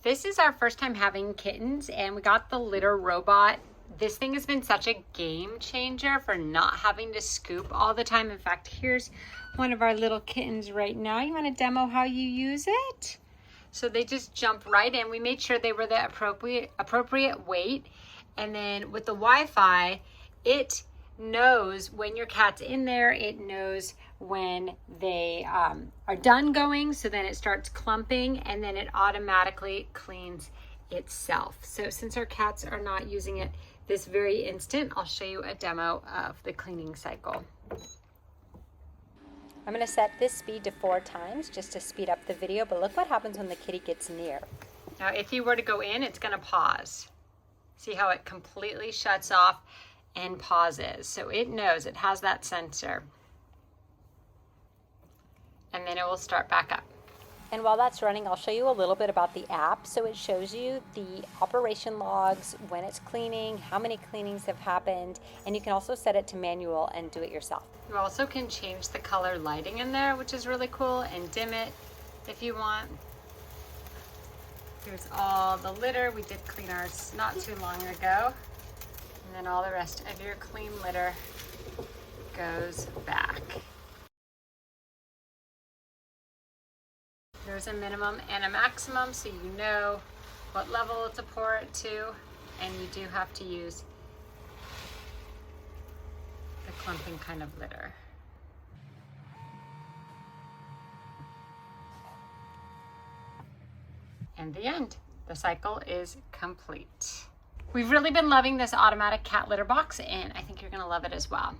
This is our first time having kittens, and we got the litter robot. This thing has been such a game changer for not having to scoop all the time. In fact, here's one of our little kittens right now. You want to demo how you use it? So they just jump right in. We made sure they were the appropriate weight. And then with the Wi-Fi, it knows when your cat's in there. It knows when they are done going. So then it starts clumping, and then it automatically cleans itself. So since our cats are not using it this very instant, I'll show you a demo of the cleaning cycle. I'm going to set this speed to 4 times just to speed up the video, but look what happens when the kitty gets near. Now, if you were to go in, it's going to pause. See how it completely shuts off and pauses. So it knows, it has that sensor. And then it will start back up. And while that's running, I'll show you a little bit about the app. So it shows you the operation logs, when it's cleaning, how many cleanings have happened, and you can also set it to manual and do it yourself. You also can change the color lighting in there, which is really cool, and dim it if you want. Here's all the litter. We did clean ours not too long ago. And then all the rest of your clean litter goes back. There's a minimum and a maximum, so you know what level to pour it to, and you do have to use the clumping kind of litter. And the end. The cycle is complete. We've really been loving this automatic cat litter box, and I think you're gonna love it as well.